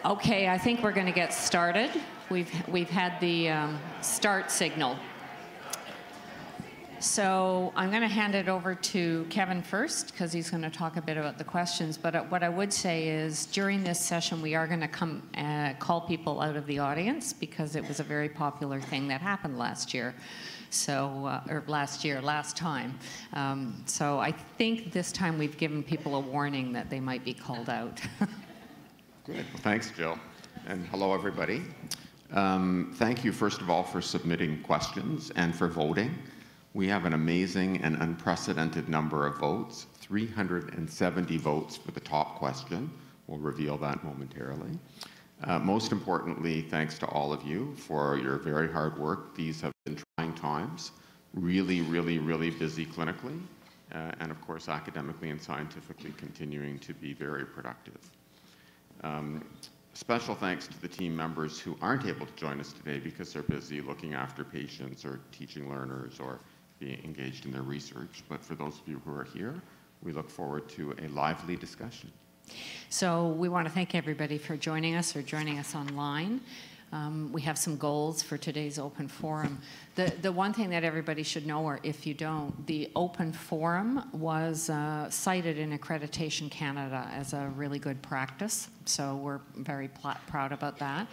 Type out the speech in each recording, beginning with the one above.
Okay, I think we're going to get started. We've had the start signal. So I'm going to hand it over to Kevin first, because he's going to talk a bit about the questions. But what I would say is, during this session, we are going to call people out of the audience, because it was a very popular thing that happened last year. So, or last time. So I think this time we've given people a warning that they might be called out. Good. Well, thanks, Jill. And hello, everybody. Thank you, first of all, for submitting questions and for voting. We have an amazing and unprecedented number of votes, 370 votes for the top question. We'll reveal that momentarily. Most importantly, thanks to all of you for your very hard work. These have been trying times, really, really, really busy clinically, and of course academically and scientifically continuing to be very productive. Special thanks to the team members who aren't able to join us today because they're busy looking after patients or teaching learners or being engaged in their research. But for those of you who are here, we look forward to a lively discussion. So we want to thank everybody for joining us or joining us online. We have some goals for today's open forum. The one thing that everybody should know, or if you don't, the open forum was cited in Accreditation Canada as a really good practice. So we're very proud about that.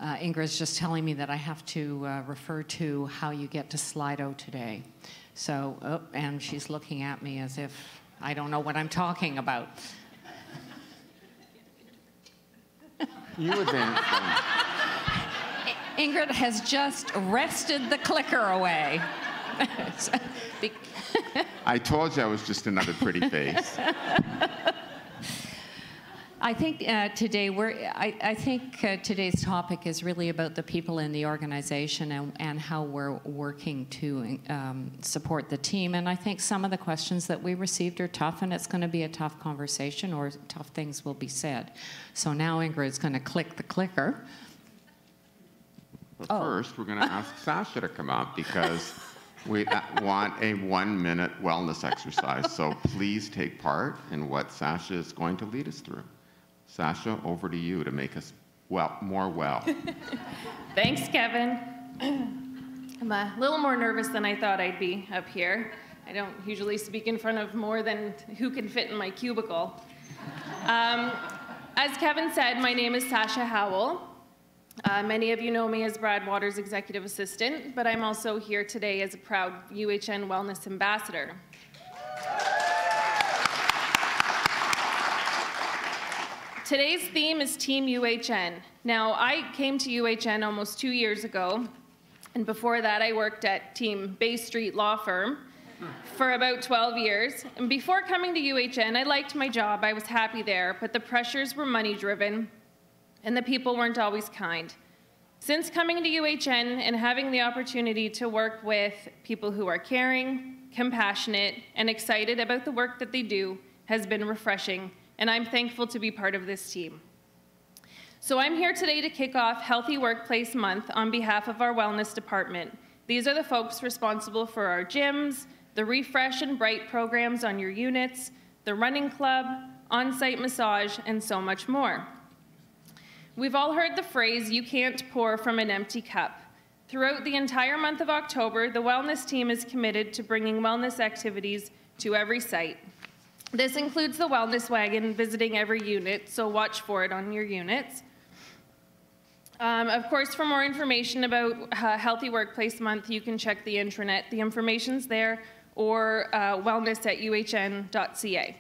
Ingrid's just telling me that I have to refer to how you get to Slido today. So, and she's looking at me as if I don't know what I'm talking about. You advance. Ingrid has just wrested the clicker away. I told you I was just another pretty face. I think today's topic is really about the people in the organization and how we're working to support the team. And I think some of the questions that we received are tough, and it's going to be a tough conversation, or tough things will be said. So now Ingrid's going to click the clicker. But first, we're going to ask Sasha to come up because we want a 1-minute wellness exercise. So please take part in what Sasha is going to lead us through. Sasha, over to you to make us more well. Thanks, Kevin. I'm a little more nervous than I thought I'd be up here. I don't usually speak in front of more than who can fit in my cubicle. As Kevin said, my name is Sasha Howell. Many of you know me as Brad Waters' executive assistant, but I'm also here today as a proud UHN Wellness Ambassador. Today's theme is Team UHN. Now, I came to UHN almost 2 years ago, and before that I worked at Team Bay Street Law Firm for about 12 years. And before coming to UHN, I liked my job, I was happy there, but the pressures were money-driven, and the people weren't always kind. Since coming to UHN and having the opportunity to work with people who are caring, compassionate, and excited about the work that they do has been refreshing, and I'm thankful to be part of this team. So I'm here today to kick off Healthy Workplace Month on behalf of our wellness department. These are the folks responsible for our gyms, the Refresh and Bright programs on your units, the running club, on-site massage, and so much more. We've all heard the phrase, "you can't pour from an empty cup." Throughout the entire month of October, the wellness team is committed to bringing wellness activities to every site. This includes the wellness wagon visiting every unit, so watch for it on your units. Of course, for more information about Healthy Workplace Month, you can check the intranet. The information's there, or wellness@uhn.ca.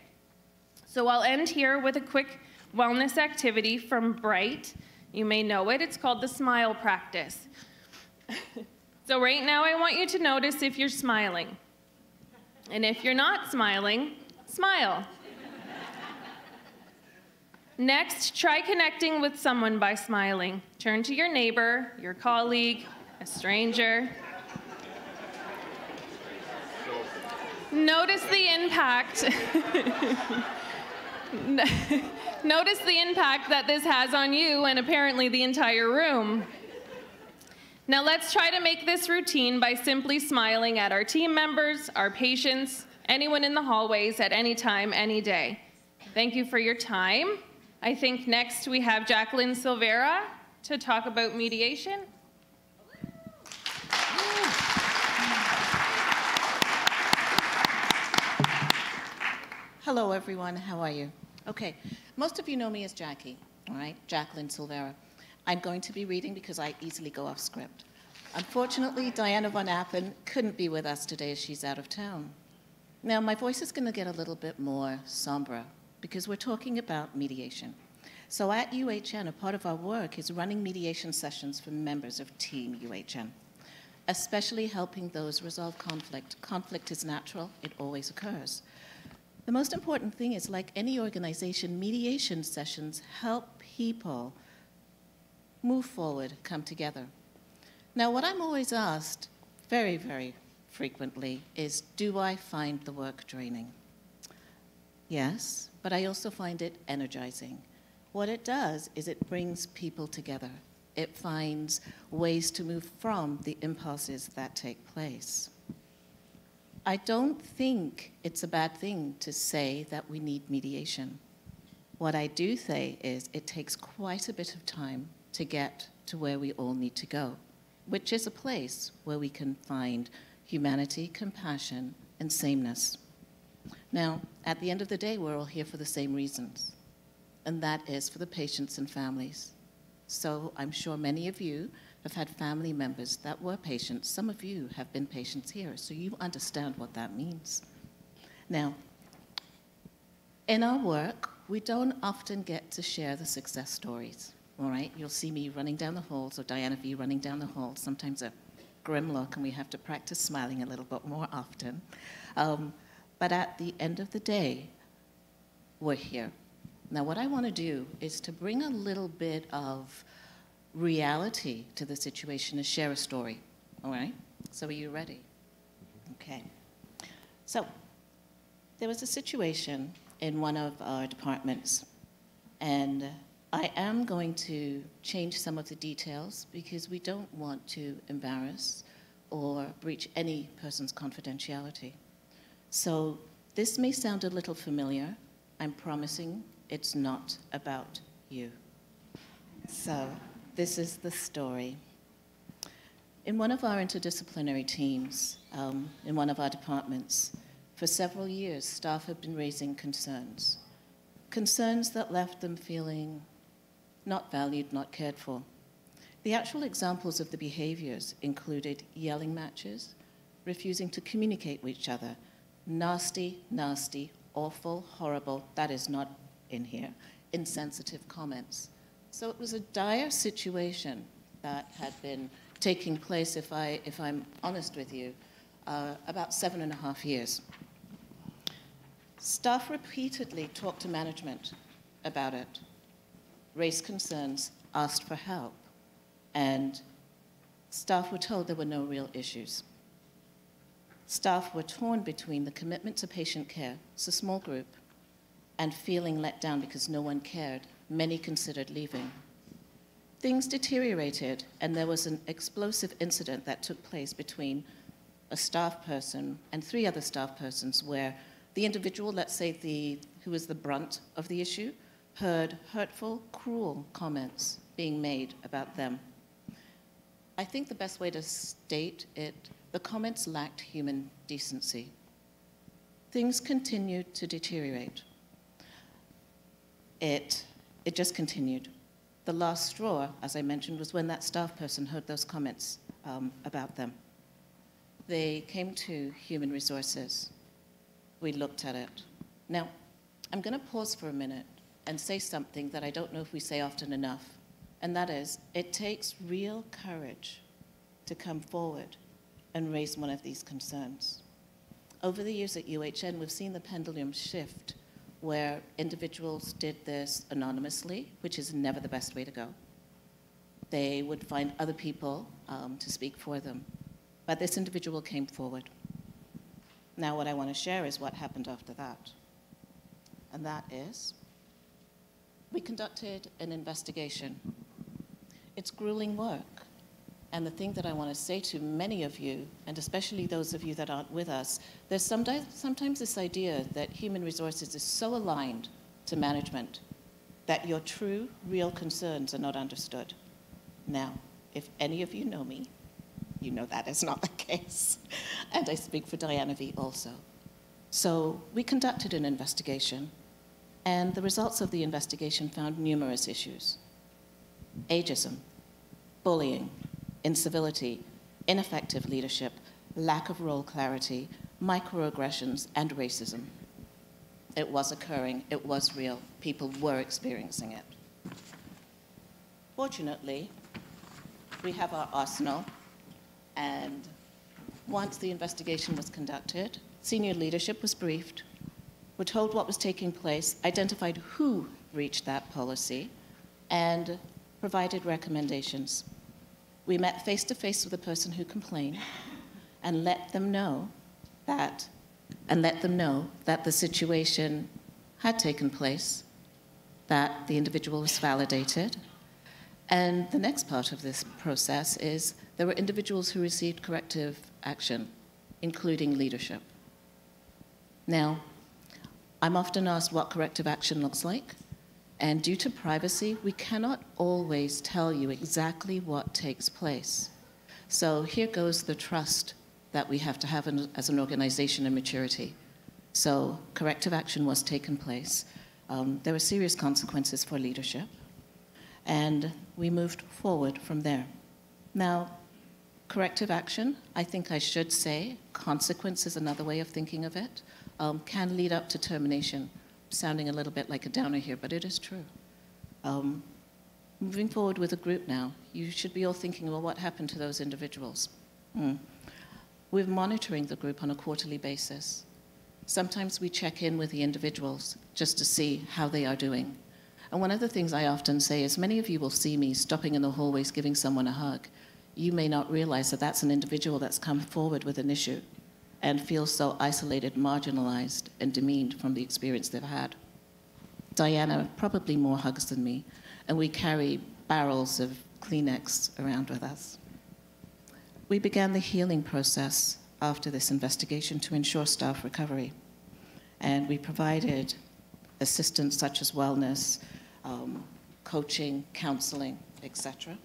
So I'll end here with a quick wellness activity from Bright. You may know it. It's called the Smile Practice. So right now, I want you to notice if you're smiling. And if you're not smiling, smile. Next, try connecting with someone by smiling. Turn to your neighbor, your colleague, a stranger. Notice the impact. Notice the impact that this has on you and apparently the entire room. Now let's try to make this routine by simply smiling at our team members, our patients, anyone in the hallways at any time, any day. Thank you for your time. I think next we have Jacqueline Silvera to talk about mediation. Hello, everyone. How are you? Okay, most of you know me as Jackie, all right? Jacqueline Silvera. I'm going to be reading because I easily go off script. Unfortunately, Diana Von Appen couldn't be with us today as she's out of town. Now, my voice is going to get a little bit more somber because we're talking about mediation. So at UHN, a part of our work is running mediation sessions for members of Team UHN, especially helping those resolve conflict. Conflict is natural. It always occurs. The most important thing is, like any organization, mediation sessions help people move forward, come together. Now, what I'm always asked very, very frequently is, do I find the work draining? Yes, but I also find it energizing. What it does is it brings people together. It finds ways to move from the impulses that take place. I don't think it's a bad thing to say that we need mediation. What I do say is it takes quite a bit of time to get to where we all need to go, which is a place where we can find humanity, compassion, and sameness. Now, at the end of the day, we're all here for the same reasons, and that is for the patients and families. So I'm sure many of you have had family members that were patients. Some of you have been patients here, so you understand what that means. Now, in our work, we don't often get to share the success stories, all right? You'll see me running down the halls, or Diana V running down the halls, sometimes a grim look, and we have to practice smiling a little bit more often. But at the end of the day, we're here. Now, what I want to do is to bring a little bit of reality to the situation and share a story, all right? So are you ready? Okay. So there was a situation in one of our departments, and I am going to change some of the details because we don't want to embarrass or breach any person's confidentiality. So this may sound a little familiar. I'm promising it's not about you. So this is the story. In one of our interdisciplinary teams, in one of our departments, for several years, staff have been raising concerns. Concerns that left them feeling not valued, not cared for. The actual examples of the behaviors included yelling matches, refusing to communicate with each other, nasty, nasty, awful, horrible, that is not in here, insensitive comments. So it was a dire situation that had been taking place, if I'm honest with you, about 7.5 years. Staff repeatedly talked to management about it, raised concerns, asked for help, and staff were told there were no real issues. Staff were torn between the commitment to patient care, it's a small group, and feeling let down because no one cared. Many considered leaving. Things deteriorated, and there was an explosive incident that took place between a staff person and 3 other staff persons where the individual, let's say who was the brunt of the issue, heard hurtful, cruel comments being made about them. I think the best way to state it, the comments lacked human decency. Things continued to deteriorate. It just continued. The last straw, as I mentioned, was when that staff person heard those comments about them. They came to human resources. We looked at it. Now, I'm going to pause for a minute and say something that I don't know if we say often enough, and that is, it takes real courage to come forward and raise one of these concerns. Over the years at UHN, we've seen the pendulum shift where individuals did this anonymously, which is never the best way to go. They would find other people to speak for them. But this individual came forward. Now what I want to share is what happened after that. And that is, we conducted an investigation. It's grueling work. And the thing that I want to say to many of you, and especially those of you that aren't with us, there's sometimes this idea that human resources is so aligned to management that your true, real concerns are not understood. Now, if any of you know me, you know that is not the case. And I speak for Diana V also. So we conducted an investigation, and the results of the investigation found numerous issues: ageism, bullying, incivility, ineffective leadership, lack of role clarity, microaggressions, and racism. It was occurring, it was real, people were experiencing it. Fortunately, we have our arsenal, and once the investigation was conducted, senior leadership was briefed, were told what was taking place, identified who breached that policy, and provided recommendations. We met face-to-face with the person who complained and let them know that the situation had taken place, that the individual was validated. And the next part of this process is there were individuals who received corrective action, including leadership. Now, I'm often asked what corrective action looks like, and due to privacy, we cannot always tell you exactly what takes place. So here goes the trust that we have to have as an organization and maturity. So corrective action was taken place. There were serious consequences for leadership, and we moved forward from there. Now, corrective action, I think I should say, consequence is another way of thinking of it, can lead up to termination. Sounding a little bit like a downer here, but it is true. Moving forward with a group now, you should be all thinking, well, what happened to those individuals? We're monitoring the group on a quarterly basis. Sometimes we check in with the individuals just to see how they are doing. And one of the things I often say is, many of you will see me stopping in the hallways giving someone a hug. You may not realize that that's an individual that's come forward with an issue and feels so isolated, marginalized, and demeaned from the experience they've had. Diana, probably more hugs than me, and we carry barrels of Kleenex around with us. We began the healing process after this investigation to ensure staff recovery. And we provided assistance such as wellness, coaching, counseling, etc.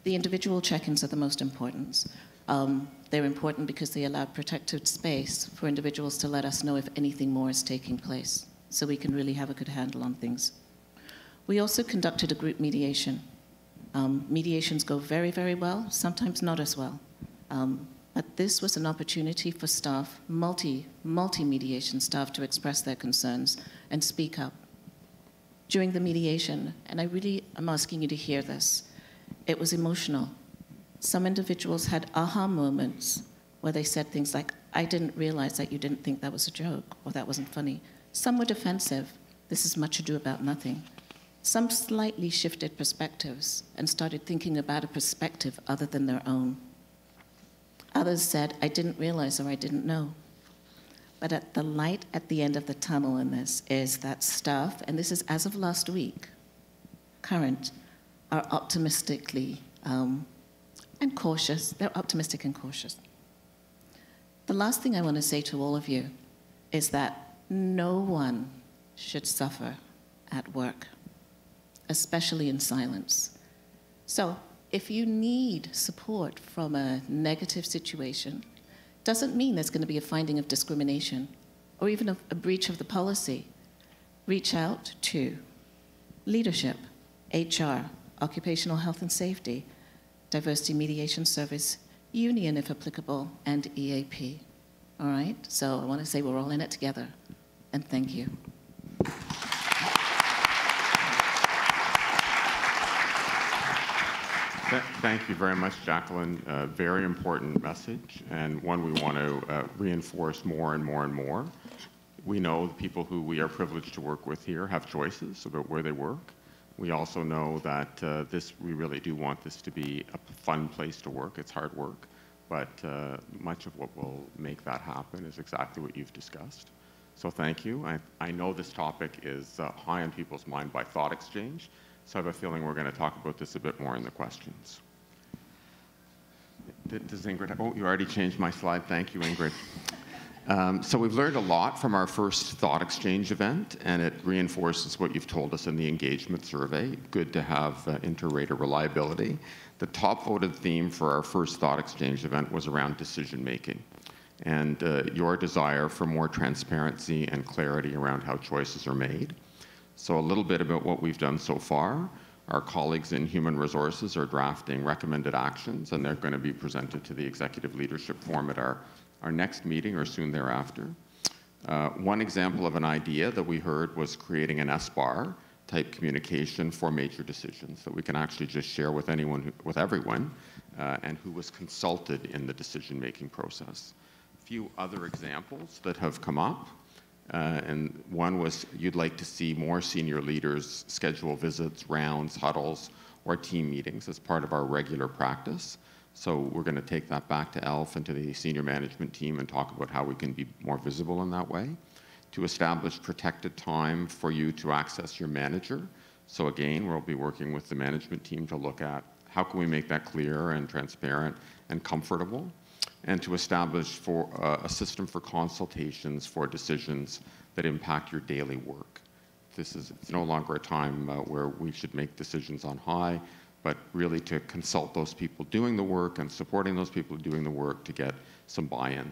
The individual check-ins are the most important. They're important because they allow protected space for individuals to let us know if anything more is taking place, so we can really have a good handle on things. We also conducted a group mediation. Mediations go very, very well, sometimes not as well. But this was an opportunity for staff, multi-mediation staff, to express their concerns and speak up. During the mediation, and I really am asking you to hear this, it was emotional. Some individuals had aha moments where they said things like, I didn't realize that you didn't think that was a joke, or that wasn't funny. Some were defensive. This is much ado about nothing. Some slightly shifted perspectives and started thinking about a perspective other than their own. Others said, I didn't realize, or I didn't know. But at the light at the end of the tunnel in this is that staff, and this is as of last week, current, are optimistically and cautious. They're optimistic and cautious. The last thing I want to say to all of you is that no one should suffer at work, especially in silence. So if you need support from a negative situation, doesn't mean there's going to be a finding of discrimination or even a breach of the policy. Reach out to leadership, HR, occupational health and safety, diversity mediation service, union if applicable, and EAP. All right? So I want to say we're all in it together, and thank you. Thank you very much, Jacqueline. Very important message, and one we want to reinforce more and more and more. We know the people who we are privileged to work with here have choices about where they work. We also know that we really do want this to be a fun place to work. It's hard work, but much of what will make that happen is exactly what you've discussed. So thank you. I know this topic is high on people's mind by thought exchange, so I have a feeling we're going to talk about this a bit more in the questions. Does Ingrid, oh, you already changed my slide. Thank you, Ingrid. So we've learned a lot from our first thought exchange event, and it reinforces what you've told us in the engagement survey. Good to have inter-rater reliability. The top voted theme for our first thought exchange event was around decision making, and your desire for more transparency and clarity around how choices are made. So a little bit about what we've done so far. Our colleagues in Human Resources are drafting recommended actions, and they're going to be presented to the Executive Leadership Forum at our next meeting or soon thereafter. One example of an idea that we heard was creating an SBAR type communication for major decisions that we can actually just share with anyone, with everyone, and who was consulted in the decision-making process. A few other examples that have come up. And one was you'd like to see more senior leaders schedule visits, rounds, huddles, or team meetings as part of our regular practice. So we're going to take that back to ELF and to the senior management team and talk about how we can be more visible in that way. To establish protected time for you to access your manager. So again, we'll be working with the management team to look at how can we make that clear and transparent and comfortable. And to establish for a system for consultations for decisions that impact your daily work. It's no longer a time where we should make decisions on high, but really to consult those people doing the work and supporting those people doing the work to get some buy-in.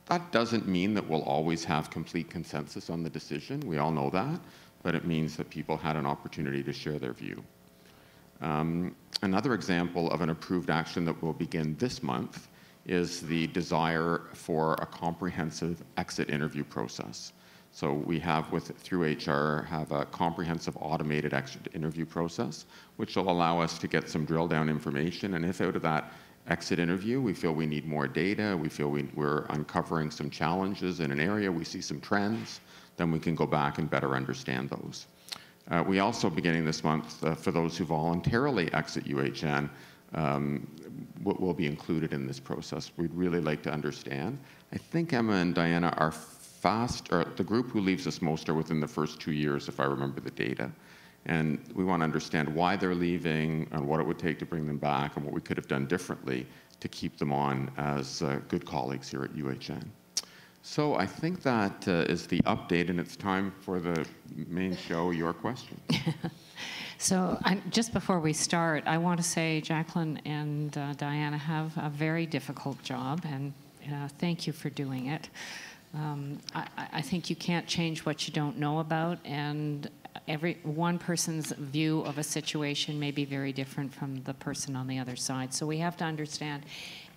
That doesn't mean that we'll always have complete consensus on the decision. We all know that, but it means that people had an opportunity to share their view. Another example of an approved action that will begin this month is the desire for a comprehensive exit interview process. So we have, through HR, have a comprehensive automated exit interview process, which will allow us to get some drill down information. And if out of that exit interview, we feel we need more data, we feel we're uncovering some challenges in an area, we see some trends, then we can go back and better understand those. We also, beginning this month, for those who voluntarily exit UHN, will be included in this process. We'd really like to understand. I think Emma and Diana are the group who leaves us most are within the first 2 years, if I remember the data. And we want to understand why they're leaving and what it would take to bring them back and what we could have done differently to keep them on as good colleagues here at UHN. So I think that is the update, and it's time for the main show, your question. So just before we start, I want to say Jacqueline and Diana have a very difficult job, and thank you for doing it. I think you can't change what you don't know about, and one person's view of a situation may be very different from the person on the other side. So we have to understand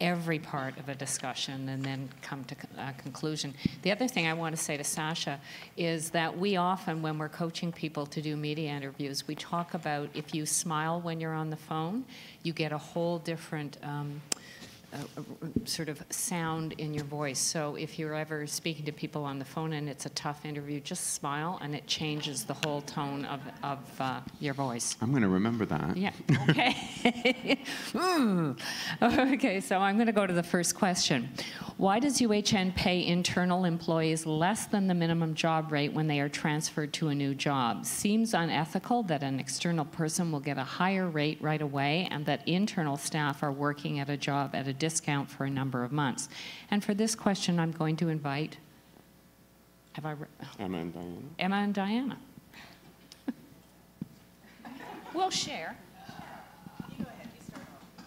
every part of a discussion and then come to a conclusion. The other thing I want to say to Sasha is that we often, when we're coaching people to do media interviews, we talk about if you smile when you're on the phone, you get a whole different sort of sound in your voice. So if you're ever speaking to people on the phone and it's a tough interview, just smile and it changes the whole tone of your voice. I'm going to remember that. Yeah, okay. Okay, so I'm going to go to the first question. Why does UHN pay internal employees less than the minimum job rate when they are transferred to a new job? Seems unethical that an external person will get a higher rate right away and that internal staff are working at a job at a discount for a number of months. And for this question, I'm going to invite Emma and Diana. Emma and Diana. We'll share. You go ahead. You start off.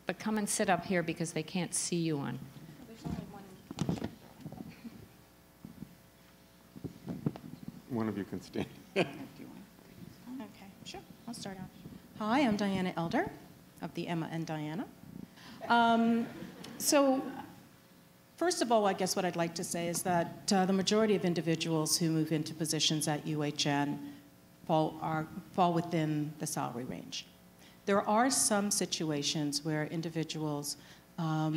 But come and sit up here because they can't see you on. There's only one. One of you can stand. Okay, sure. I'll start out. Hi, I'm Diana Elder of the Emma and Diana. So first of all, I guess what I'd like to say is that the majority of individuals who move into positions at UHN fall within the salary range. There are some situations where individuals are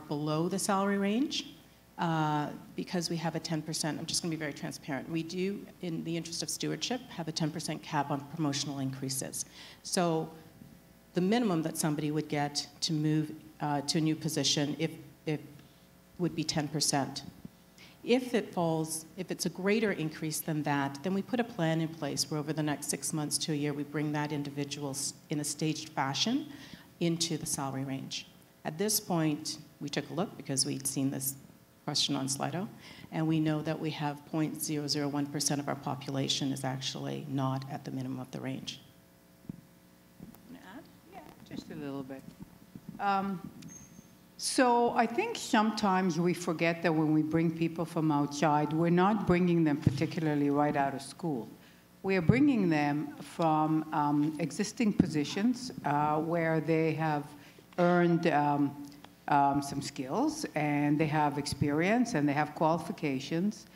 below the salary range because we have a 10%, I'm just going to be very transparent. We do, in the interest of stewardship, have a 10% cap on promotional increases. So the minimum that somebody would get to move to a new position if would be 10%. If it's a greater increase than that, then we put a plan in place where over the next 6 months to a year, we bring that individual in a staged fashion into the salary range. At this point, we took a look because we'd seen this question on Slido, and we know that we have 0.001% of our population is actually not at the minimum of the range. Want to add? Yeah, just a little bit. So I think sometimes we forget that when we bring people from outside, we're not bringing them particularly right out of school. We are bringing them from existing positions where they have earned some skills and they have experience and they have qualifications.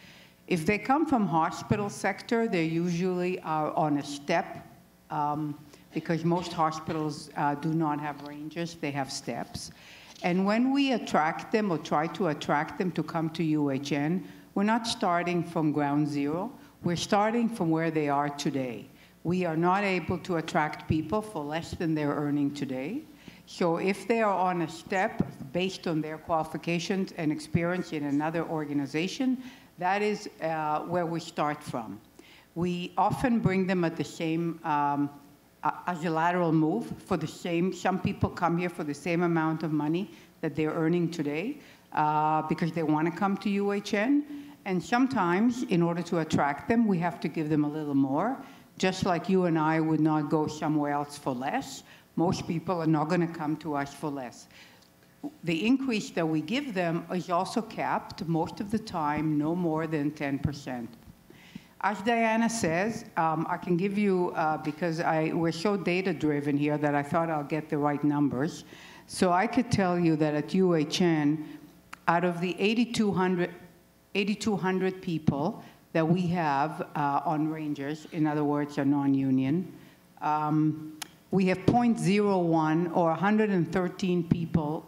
If they come from hospital sector, they usually are on a step because most hospitals do not have ranges, they have steps. And when we attract them or try to attract them to come to UHN, we're not starting from ground zero. We're starting from where they are today. We are not able to attract people for less than they're earning today. So if they are on a step based on their qualifications and experience in another organization, that is where we start from. We often bring them at the same as a lateral move for the same. Some people come here for the same amount of money that they're earning today because they want to come to UHN. And sometimes, in order to attract them, we have to give them a little more. Just like you and I would not go somewhere else for less, most people are not going to come to us for less. The increase that we give them is also capped, most of the time, no more than 10%. As Diana says, I can give you, because we're so data-driven here that I thought I'll get the right numbers. So I could tell you that at UHN, out of the 8,200 people that we have on rangers, in other words, are non-union, we have 0.01 or 113 people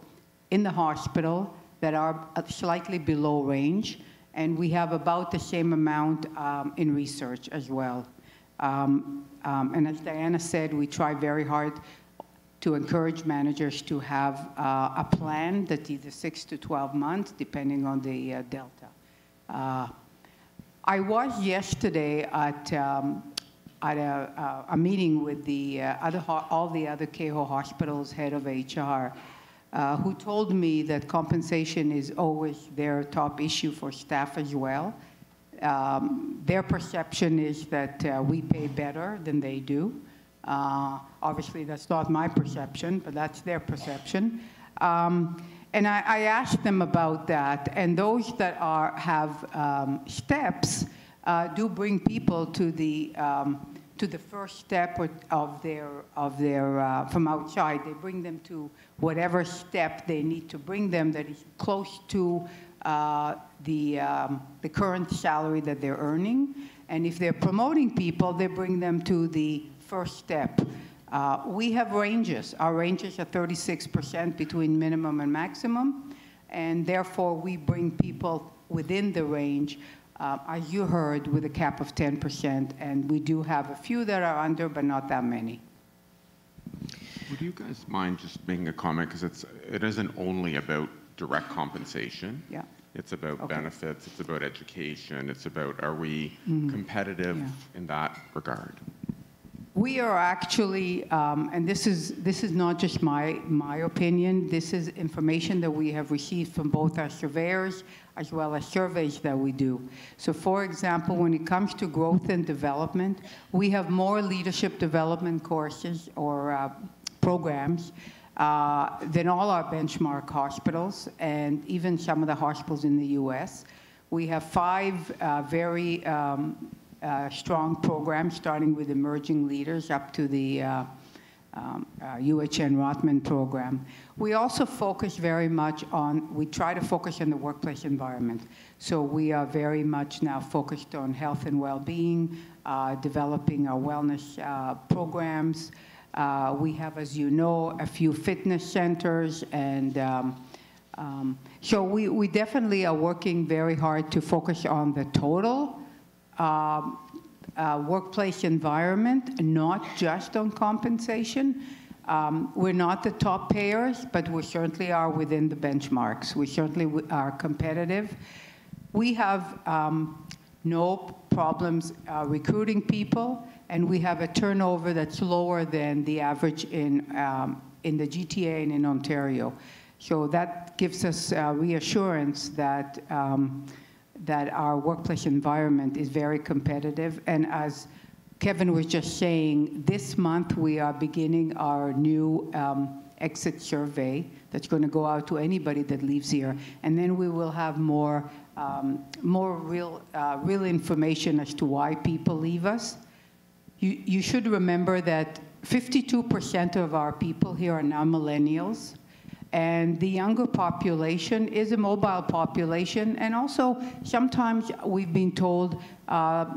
in the hospital that are slightly below range. And we have about the same amount in research as well. And as Diana said, we try very hard to encourage managers to have a plan that's either 6 to 12 months, depending on the delta. I was yesterday at a meeting with the all the other Keho hospitals head of HR, who told me that compensation is always their top issue for staff as well. Their perception is that we pay better than they do. Obviously, that's not my perception, but that's their perception. And I asked them about that, and those that have steps do bring people to the first step of their from outside. They bring them to whatever step they need to bring them that is close to the current salary that they're earning. And if they're promoting people, they bring them to the first step. We have ranges. Our ranges are 36% between minimum and maximum, and therefore we bring people within the range, as you heard, with a cap of 10%, and we do have a few that are under, but not that many. Would you guys mind just making a comment, because it isn't only about direct compensation. Yeah. It's about benefits, it's about education, it's about, are we competitive in that regard? We are actually, and this is not just my opinion, this is information that we have received from both our surveyors as well as surveys that we do. So for example, when it comes to growth and development, we have more leadership development courses or programs than all our benchmark hospitals and even some of the hospitals in the US. We have 5 very strong programs, starting with emerging leaders up to the UHN Rotman program. We also focus very much on, we try to focus on the workplace environment. So we are very much now focused on health and well-being, developing our wellness programs. We have, as you know, a few fitness centers, and so we definitely are working very hard to focus on the total workplace environment, not just on compensation. We're not the top payers, but we certainly are within the benchmarks. We certainly are competitive. We have no problems recruiting people, and we have a turnover that's lower than the average in the GTA and in Ontario. So that gives us reassurance that, that our workplace environment is very competitive. And as Kevin was just saying, this month we are beginning our new exit survey that's going to go out to anybody that leaves here. And then we will have more real information as to why people leave us. You should remember that 52% of our people here are now millennials. And the younger population is a mobile population. And also, sometimes we've been told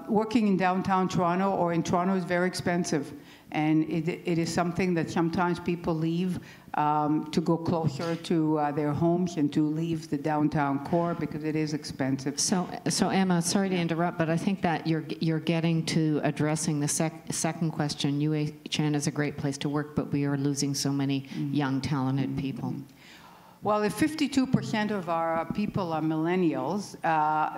working in downtown Toronto or in Toronto is very expensive. And it is something that sometimes people leave to go closer to their homes and to leave the downtown core because it is expensive. So Emma, sorry to interrupt, but I think that you're getting to addressing the second question. UHN is a great place to work, but we are losing so many young, talented people. Well, if 52% of our people are millennials,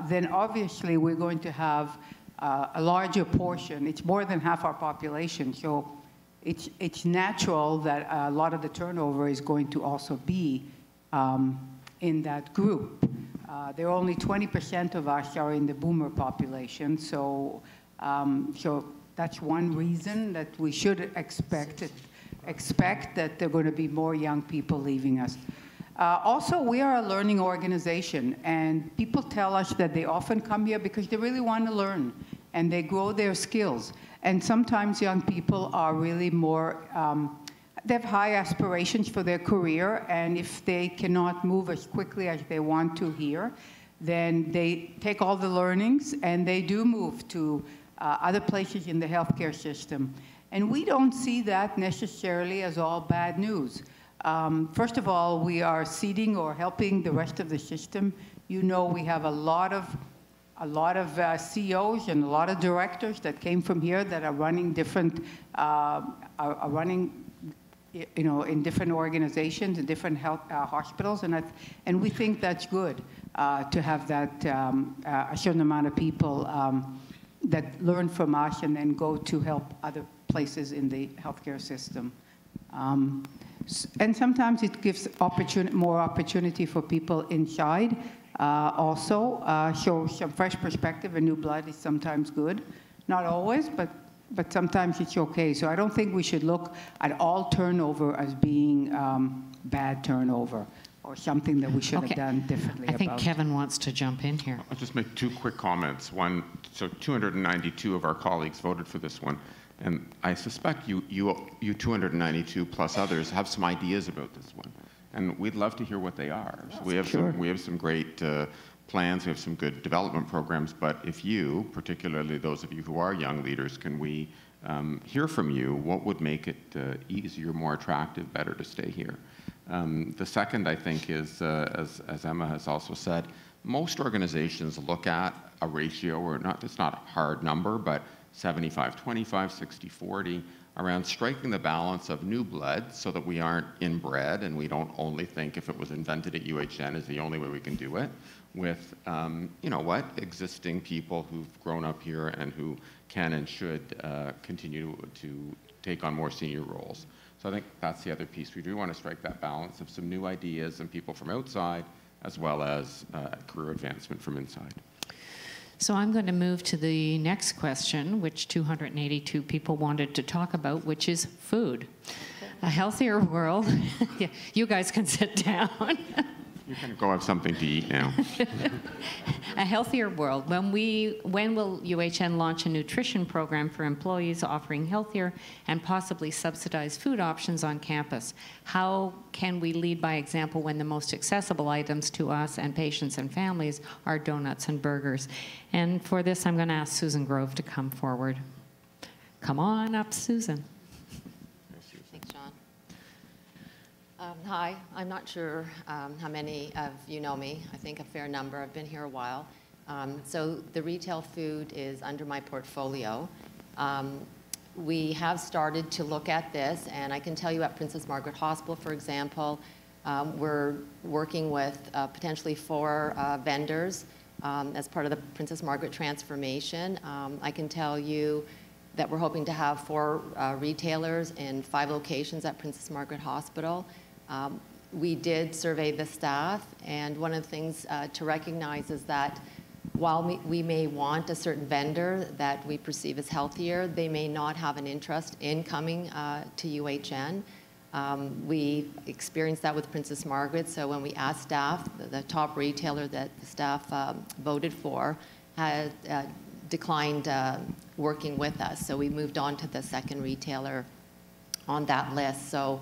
then obviously we're going to have a larger portion. It's more than half our population, so it's natural that a lot of the turnover is going to also be in that group. There are only 20% of us are in the boomer population, so that's one reason that we should expect that there are going to be more young people leaving us. Also, we are a learning organization, and people tell us that they often come here because they really want to learn, and they grow their skills. And sometimes young people are really more, they have high aspirations for their career, and if they cannot move as quickly as they want to here, then they take all the learnings and they do move to other places in the healthcare system. And we don't see that necessarily as all bad news. First of all, we are seeding or helping the rest of the system. You know, we have a lot of CEOs and a lot of directors that came from here that are running different, you know, in different organizations, in different health hospitals, and we think that's good to have that a certain amount of people that learn from us and then go to help other places in the healthcare system. And sometimes it gives more opportunity for people inside. Also, show some fresh perspective and new blood is sometimes good. Not always, but sometimes it's okay. So I don't think we should look at all turnover as being bad turnover or something that we should have done differently I think Kevin wants to jump in here. I'll just make two quick comments. One, so 292 of our colleagues voted for this one. And I suspect you 292 plus others have some ideas about this one. And we'd love to hear what they are. So we have some great plans, we have some good development programs, but if you, particularly those of you who are young leaders, can we hear from you what would make it easier, more attractive, better to stay here? The second, I think, is, as Emma has also said, most organizations look at a ratio, or it's not a hard number, but 75-25, 60-40, around striking the balance of new blood so that we aren't inbred and we don't only think if it was invented at UHN is the only way we can do it, with, you know what, existing people who've grown up here and who can and should continue to take on more senior roles. So I think that's the other piece. We do want to strike that balance of some new ideas and people from outside, as well as career advancement from inside. So I'm going to move to the next question, which 282 people wanted to talk about, which is food. A healthier world. Yeah, you guys can sit down. You can go have something to eat now. A healthier world. When will UHN launch a nutrition program for employees offering healthier and possibly subsidized food options on campus? How can we lead by example when the most accessible items to us and patients and families are donuts and burgers? And for this, I'm going to ask Susan Grove to come forward. Come on up, Susan. Thanks, John. Hi, I'm not sure how many of you know me. I think a fair number. I've been here a while. So the retail food is under my portfolio. We have started to look at this, and I can tell you at Princess Margaret Hospital, for example, we're working with potentially 4 vendors as part of the Princess Margaret transformation. I can tell you that we're hoping to have 4 retailers in 5 locations at Princess Margaret Hospital. we did survey the staff, and one of the things to recognize is that while we may want a certain vendor that we perceive as healthier, they may not have an interest in coming to UHN. We experienced that with Princess Margaret, so when we asked staff, the top retailer that the staff voted for had declined working with us, so we moved on to the second retailer on that list. So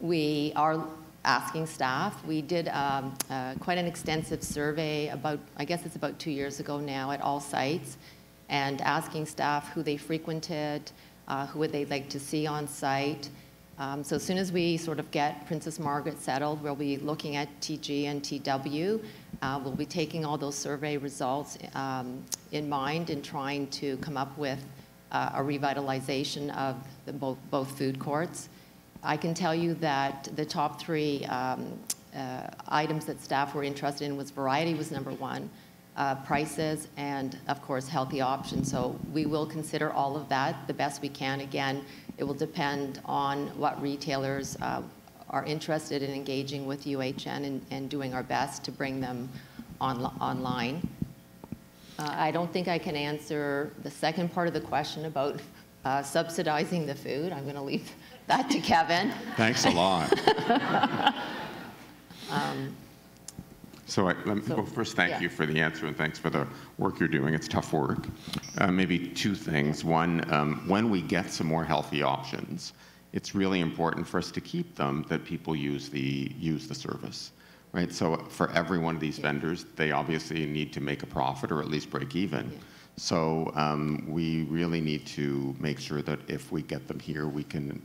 we are asking staff. We did quite an extensive survey about, I guess it's about 2 years ago now, at all sites, and asking staff who they frequented, who would they like to see on site. So as soon as we sort of get Princess Margaret settled, we'll be looking at TG and TW. We'll be taking all those survey results in mind and trying to come up with a revitalization of both food courts. I can tell you that the top three items that staff were interested in was variety was number one, prices, and of course healthy options. So we will consider all of that the best we can. Again, it will depend on what retailers are interested in engaging with UHN and doing our best to bring them online. I don't think I can answer the second part of the question about subsidizing the food. I'm going to leave that to Kevin. Thanks a lot. Let me go first. Thank you for the answer, and thanks for the work you're doing. It's tough work. Maybe two things. One, when we get some more healthy options, it's really important for us to keep them, that people use the service, right? So for every one of these vendors, they obviously need to make a profit or at least break even. Yeah. So we really need to make sure that if we get them here, we can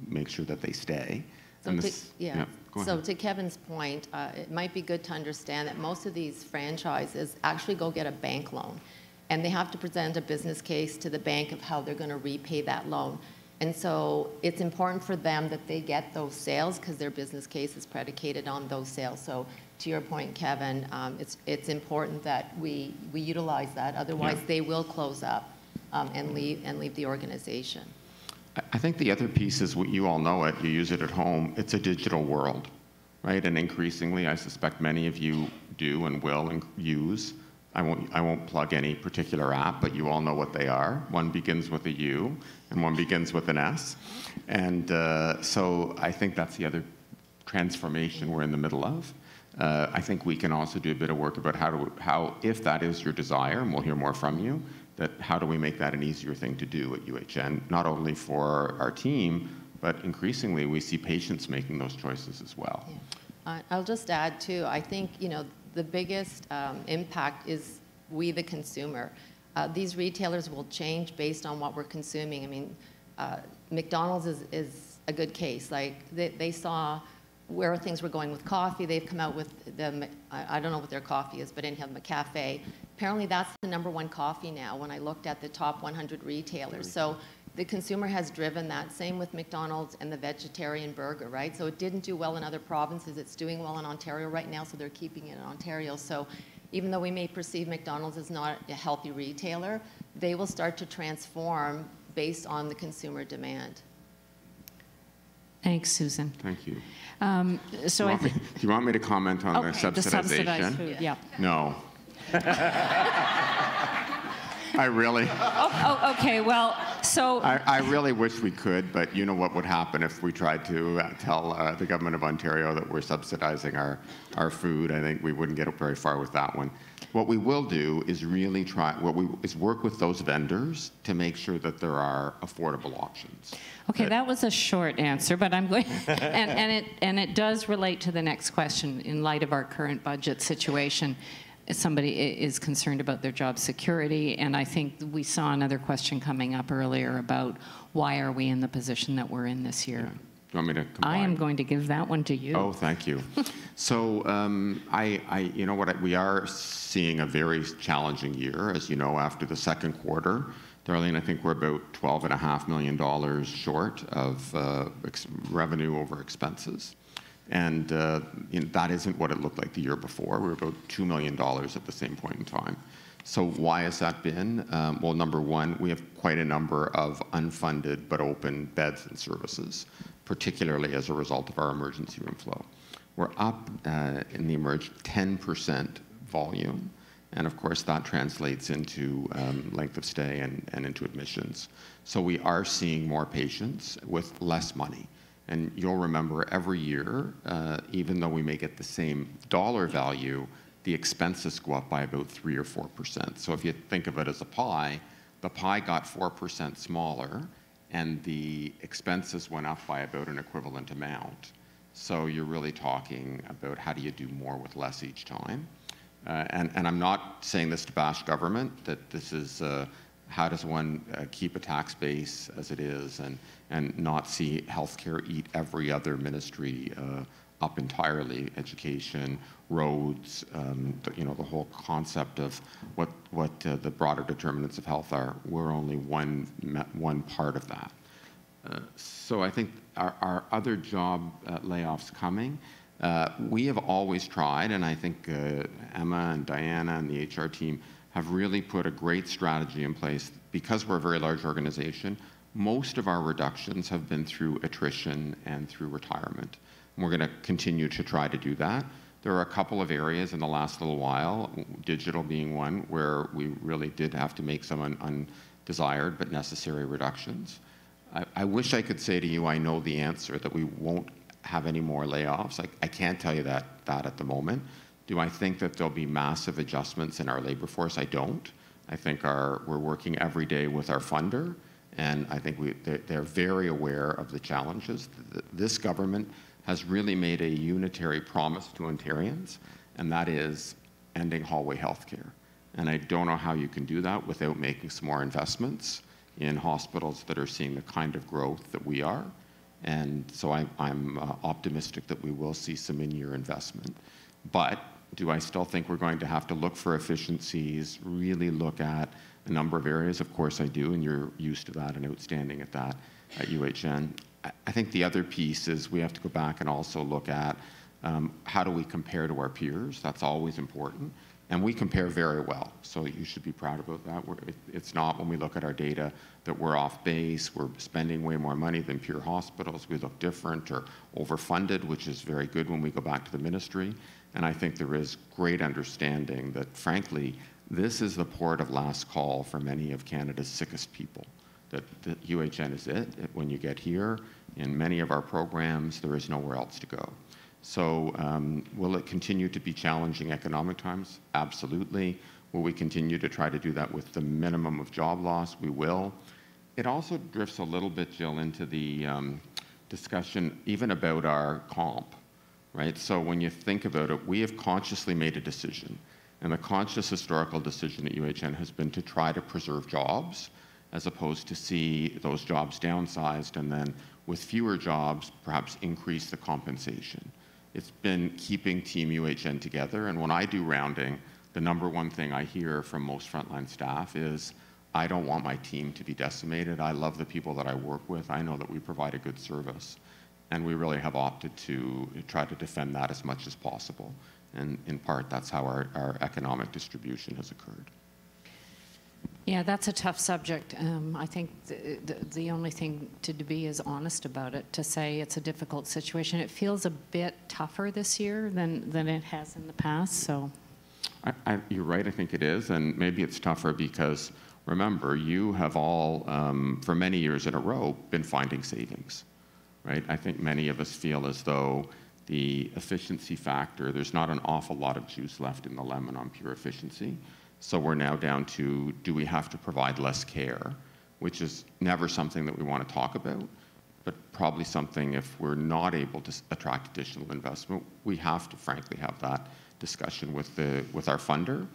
make sure that they stay. So to Kevin's point, it might be good to understand that most of these franchises actually go get a bank loan, and they have to present a business case to the bank of how they're going to repay that loan. And so it's important for them that they get those sales because their business case is predicated on those sales. So to your point, Kevin, it's important that we utilize that. Otherwise, they will close up and leave the organization. I think the other piece is, what you all know it, you use it at home, it's a digital world, right? And increasingly, I suspect many of you do and will use. I won't plug any particular app, but you all know what they are. One begins with a U, and one begins with an S. And so I think that's the other transformation we're in the middle of. I think we can also do a bit of work about how, if that is your desire, and we'll hear more from you, that how do we make that an easier thing to do at UHN, not only for our team, but increasingly we see patients making those choices as well. Yeah. I'll just add too, I think, the biggest impact is we, the consumer. These retailers will change based on what we're consuming. I mean, McDonald's is a good case. Like, they saw where things were going with coffee. They've come out with I don't know what their coffee is, but anyhow, McCafe. Apparently that's the #1 coffee now when I looked at the top 100 retailers. So the consumer has driven that. Same with McDonald's and the vegetarian burger, right? So it didn't do well in other provinces. It's doing well in Ontario right now, so they're keeping it in Ontario. So even though we may perceive McDonald's as not a healthy retailer, they will start to transform based on the consumer demand. Thanks, Susan. Thank you. So do you want me to comment on the subsidization? The subsidized food, yeah. No. I really... okay, well, so... I really wish we could, but you know what would happen if we tried to tell the government of Ontario that we're subsidizing our food. I think we wouldn't get very far with that one. What we will do is really work with those vendors to make sure that there are affordable options. Okay, that was a short answer, but I'm going, and it does relate to the next question in light of our current budget situation. Somebody is concerned about their job security, and I think we saw another question coming up earlier about why are we in the position that we're in this year. Yeah. Do you want me to combine? I am going to give that one to you. Oh, thank you. So you know what, we are seeing a very challenging year, as you know, after the second quarter. Darlene, I think we're about $12.5 million short of revenue over expenses. And that isn't what it looked like the year before. We were about $2 million at the same point in time. So why has that been? Well, number one, we have quite a number of unfunded but open beds and services. particularly as a result of our emergency room flow. We're up in the emerge 10% volume, and of course that translates into length of stay and into admissions. So we are seeing more patients with less money. And you'll remember every year, even though we may get the same dollar value, the expenses go up by about 3 or 4%. So if you think of it as a pie, the pie got 4% smaller, and the expenses went up by about an equivalent amount. So you're really talking about how do you do more with less each time. And I'm not saying this to bash government, that this is how does one keep a tax base as it is and not see healthcare eat every other ministry up entirely, education, roads, the whole concept of what the broader determinants of health are. We're only one part of that. So I think our other job layoffs coming, we have always tried, and I think Emma and Diana and the HR team have really put a great strategy in place. Because we're a very large organization, most of our reductions have been through attrition and through retirement. And we're going to continue to try to do that. There are a couple of areas in the last little while, digital being one, where we really did have to make some undesired but necessary reductions. I wish I could say to you I know the answer, that we won't have any more layoffs. I can't tell you that at the moment. Do I think that there'll be massive adjustments in our labor force? I don't. I think we're working every day with our funder, and I think they're very aware of the challenges. This government has really made a unitary promise to Ontarians, and that is ending hallway healthcare. And I don't know how you can do that without making some more investments in hospitals that are seeing the kind of growth that we are. And so I'm optimistic that we will see some in-year investment. But do I still think we're going to have to look for efficiencies, really look at a number of areas? Of course I do, and you're used to that and outstanding at that at UHN. I think the other piece is we have to go back and also look at how do we compare to our peers. That's always important. And we compare very well, so you should be proud about that. It's not, when we look at our data, that we're off base, we're spending way more money than peer hospitals, we look different or overfunded, which is very good when we go back to the ministry. And I think there is great understanding that, frankly, this is the port of last call for many of Canada's sickest people, that UHN is it. When you get here, in many of our programs, there is nowhere else to go. So will it continue to be challenging economic times? Absolutely. Will we continue to try to do that with the minimum of job loss? We will. It also drifts a little bit, Jill, into the discussion even about our comp, right? So when you think about it, we have consciously made a decision, and the conscious historical decision at UHN has been to try to preserve jobs as opposed to see those jobs downsized and then with fewer jobs perhaps increase the compensation. It's been keeping Team UHN together, and when I do rounding, the number one thing I hear from most frontline staff is, I don't want my team to be decimated. I love the people that I work with. I know that we provide a good service, and we really have opted to try to defend that as much as possible. And in part, that's how our economic distribution has occurred. Yeah, that's a tough subject. I think the only thing to be is honest about it, to say it's a difficult situation. It feels a bit tougher this year than it has in the past, so. You're right, I think it is, and maybe it's tougher because, remember, you have all, for many years in a row, been finding savings, right? I think many of us feel as though the efficiency factor, there's not an awful lot of juice left in the lemon on pure efficiency. So we're now down to, do we have to provide less care, which is never something that we want to talk about, but probably something, if we're not able to attract additional investment, we have to frankly have that discussion with our funder.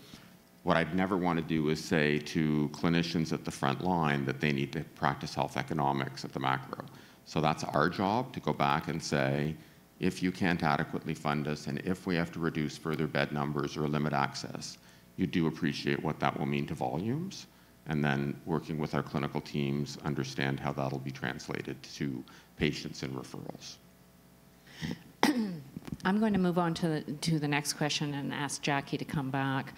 What I'd never want to do is say to clinicians at the front line that they need to practice health economics at the macro. So that's our job, to go back and say, if you can't adequately fund us, and if we have to reduce further bed numbers or limit access, you do appreciate what that will mean to volumes, and then working with our clinical teams, understand how that'll be translated to patients and referrals. I'm going to move on to the next question and ask Jackie to come back.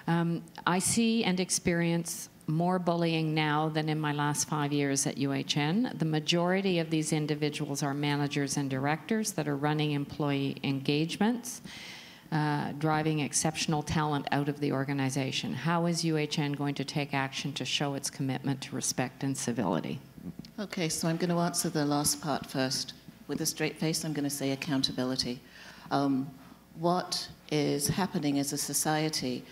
I see and experience more bullying now than in my last 5 years at UHN. The majority of these individuals are managers and directors that are running employee engagements, driving exceptional talent out of the organization. How is UHN going to take action to show its commitment to respect and civility? Okay, so I'm going to answer the last part first. With a straight face, I'm going to say accountability. What is happening as a society,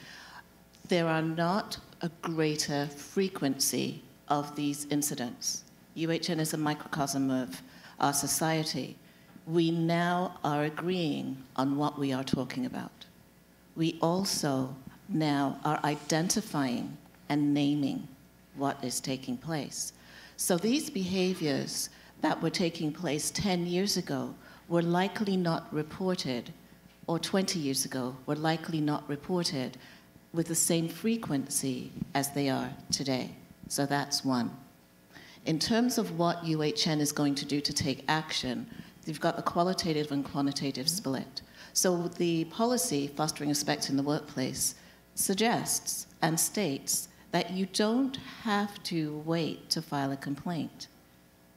there are not a greater frequency of these incidents. UHN is a microcosm of our society. We now are agreeing on what we are talking about. We also now are identifying and naming what is taking place. So these behaviors that were taking place 10 years ago were likely not reported, or 20 years ago were likely not reported with the same frequency as they are today. So that's one. In terms of what UHN is going to do to take action, you've got the qualitative and quantitative split. So the policy, fostering respect in the workplace, suggests and states that you don't have to wait to file a complaint.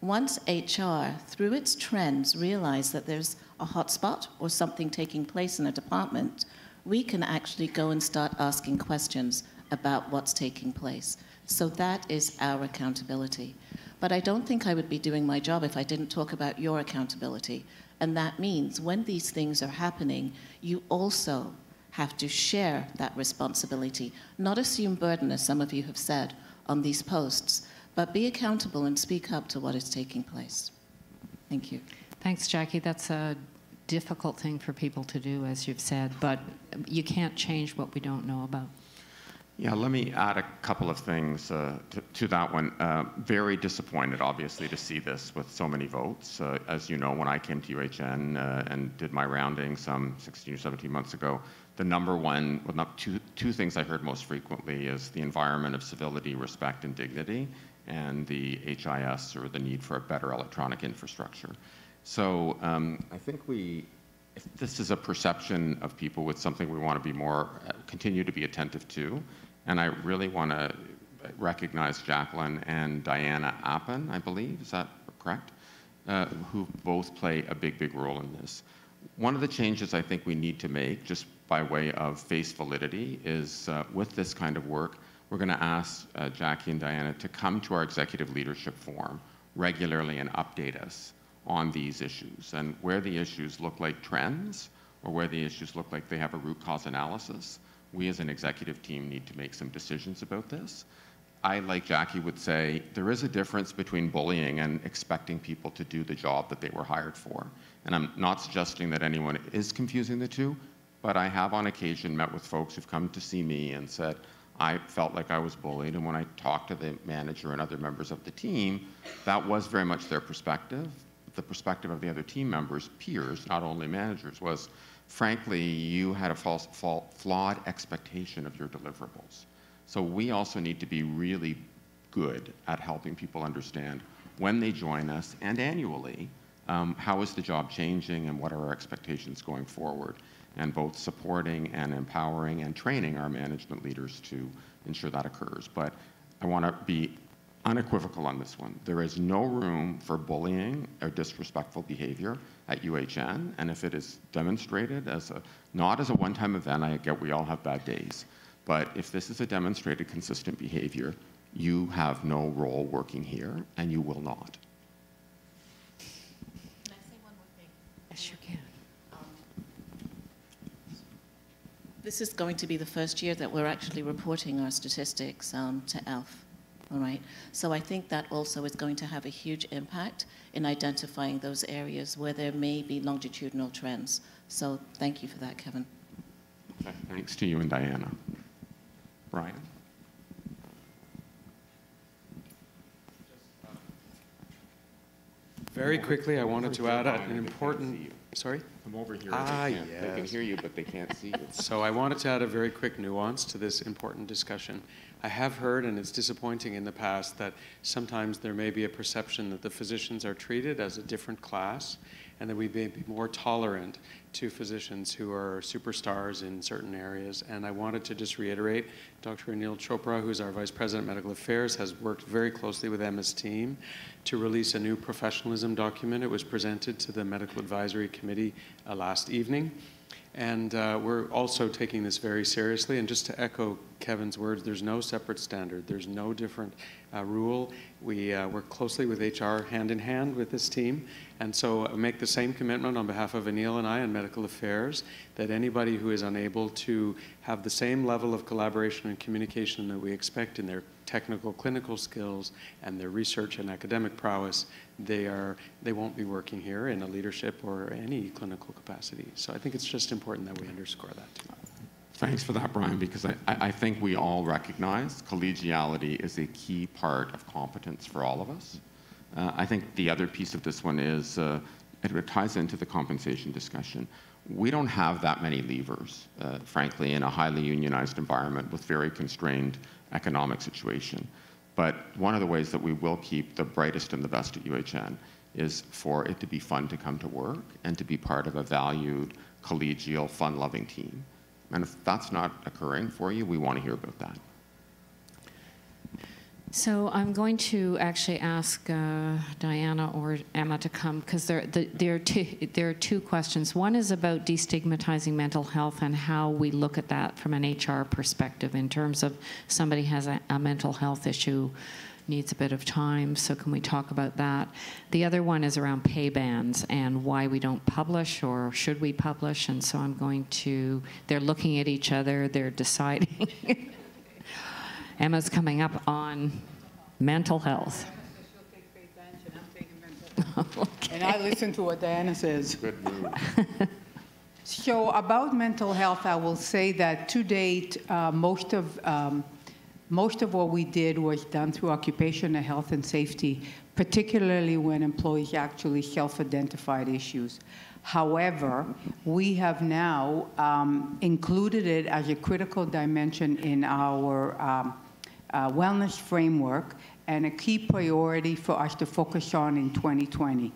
Once HR, through its trends, realize that there's a hotspot or something taking place in a department, we can actually go and start asking questions about what's taking place. So that is our accountability. But I don't think I would be doing my job if I didn't talk about your accountability. And that means when these things are happening, you also have to share that responsibility, not assume burden, as some of you have said on these posts, but be accountable and speak up to what is taking place. Thank you. Thanks, Jackie. That's a difficult thing for people to do, as you've said, but you can't change what we don't know about. Yeah, let me add a couple of things to that one. Very disappointed, obviously, to see this with so many votes. As you know, when I came to UHN and did my rounding some 16 or 17 months ago, the number one, well, not two things I heard most frequently is the environment of civility, respect, and dignity, and the HIS, or the need for a better electronic infrastructure. So I think if this is a perception of people with something we want to be more, continue to be attentive to. And I really want to recognize Jacqueline and Diana Appen, I believe, is that correct? Who both play a big, big role in this. One of the changes I think we need to make, just by way of face validity, is with this kind of work, we're going to ask Jackie and Diana to come to our executive leadership forum regularly and update us on these issues, and where the issues look like trends or where the issues look like they have a root cause analysis, we as an executive team need to make some decisions about this. I, like Jackie, would say there is a difference between bullying and expecting people to do the job that they were hired for. And I'm not suggesting that anyone is confusing the two, but I have on occasion met with folks who've come to see me and said, I felt like I was bullied, and when I talked to the manager and other members of the team, that was very much their perspective. The perspective of the other team members, peers, not only managers, was, frankly, you had a flawed expectation of your deliverables. So we also need to be really good at helping people understand when they join us and annually, how is the job changing and what are our expectations going forward, and both supporting and empowering and training our management leaders to ensure that occurs. But I want to be unequivocal on this one. There is no room for bullying or disrespectful behavior at UHN, and if it is demonstrated as not as a one-time event, I get we all have bad days, but if this is a demonstrated consistent behavior, you have no role working here, and you will not. Can I say one more thing? Yes, you can. This is going to be the first year that we're actually reporting our statistics to ELF. All right. So I think that also is going to have a huge impact in identifying those areas where there may be longitudinal trends. So thank you for that, Kevin. Okay. Thanks to you and Diana. Brian? Very quickly, I wanted to add an important Sorry? I'm over here. They can Yes. hear you, but they can't see you. So I wanted to add a very quick nuance to this important discussion. I have heard, and it's disappointing in the past, that sometimes there may be a perception that the physicians are treated as a different class, and that we may be more tolerant to physicians who are superstars in certain areas. And I wanted to just reiterate, Dr. Anil Chopra, who's our Vice President of Medical Affairs, has worked very closely with Emma's team to release a new professionalism document. It was presented to the Medical Advisory Committee last evening. And we're also taking this very seriously. And just to echo Kevin's words, there's no separate standard. There's no different rule. We work closely with HR hand in hand with this team. And so I make the same commitment on behalf of Anil and I and Medical Affairs that anybody who is unable to have the same level of collaboration and communication that we expect in their technical clinical skills and their research and academic prowess, they won't be working here in a leadership or any clinical capacity. So I think it's just important that we underscore that too. Thanks for that, Brian, because I think we all recognize collegiality is a key part of competence for all of us. I think the other piece of this one is, it ties into the compensation discussion. We don't have that many levers, frankly, in a highly unionized environment with very constrained economic situation. But one of the ways that we will keep the brightest and the best at UHN is for it to be fun to come to work and to be part of a valued, collegial, fun-loving team. And if that's not occurring for you, we want to hear about that. So I'm going to actually ask Diana or Emma to come, because there are two questions. One is about destigmatizing mental health and how we look at that from an HR perspective in terms of somebody has a mental health issue, needs a bit of time, so can we talk about that? The other one is around pay bands and why we don't publish, or should we publish, and so I'm going to, they're looking at each other, they're deciding. Emma's coming up on mental health. Okay. And I listen to what Diana says. Good move. So about mental health, I will say that to date, most of what we did was done through occupational health and safety, particularly when employees actually self-identified issues. However, we have now included it as a critical dimension in our wellness framework and a key priority for us to focus on in 2020.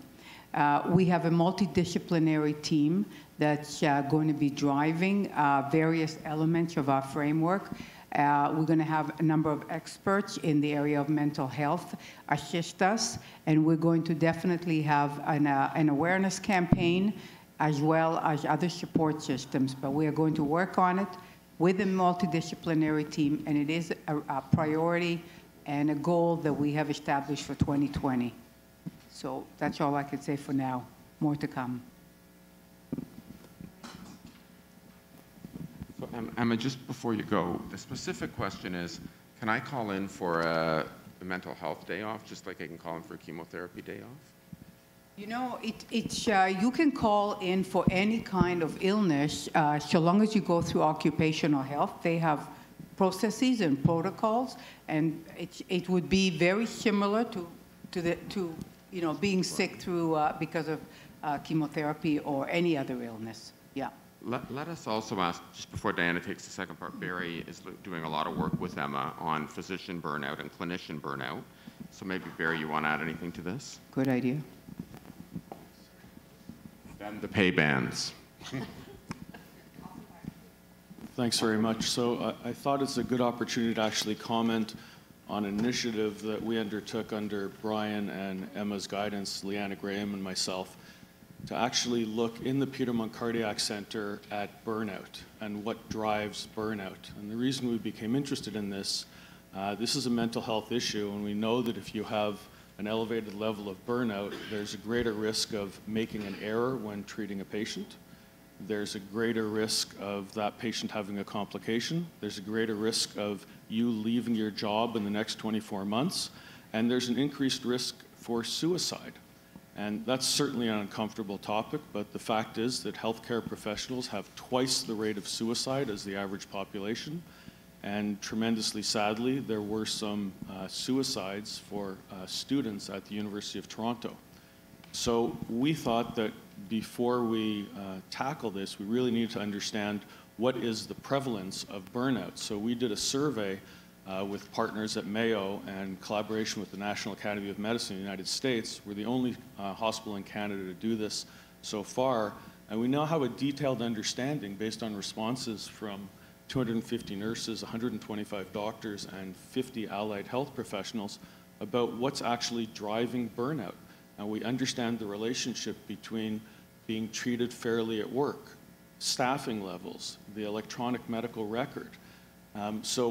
We have a multidisciplinary team that's going to be driving various elements of our framework. We're going to have a number of experts in the area of mental health assist us, and we're going to definitely have an awareness campaign as well as other support systems. But we are going to work on it with a multidisciplinary team, and it is a priority and a goal that we have established for 2020. So that's all I can say for now. More to come. So Emma, just before you go, the specific question is, can I call in for a mental health day off, just like I can call in for a chemotherapy day off? You know, you can call in for any kind of illness, so long as you go through occupational health. They have processes and protocols, and it would be very similar to being sick through because of chemotherapy or any other illness. Yeah. Let us also ask, just before Diana takes the second part, Barry is doing a lot of work with Emma on physician burnout and clinician burnout. So maybe, Barry, you want to add anything to this? Good idea. Then the pay bands. Thanks very much. So I thought it's a good opportunity to actually comment on an initiative that we undertook under Brian and Emma's guidance, Leanna Graham and myself, to actually look in the Petermont Cardiac Center at burnout and what drives burnout. And the reason we became interested in this is a mental health issue, and we know that if you have an elevated level of burnout, there's a greater risk of making an error when treating a patient. There's a greater risk of that patient having a complication. There's a greater risk of you leaving your job in the next 24 months. And there's an increased risk for suicide. And that's certainly an uncomfortable topic, but the fact is that healthcare professionals have twice the rate of suicide as the average population. And tremendously sadly, there were some suicides for students at the University of Toronto. So we thought that before we tackle this, we really need to understand what is the prevalence of burnout. So we did a survey with partners at Mayo and collaboration with the National Academy of Medicine in the United States. We're the only hospital in Canada to do this so far. And we now have a detailed understanding based on responses from 250 nurses, 125 doctors, and 50 allied health professionals about what's actually driving burnout. Now, we understand the relationship between being treated fairly at work, staffing levels, the electronic medical record. So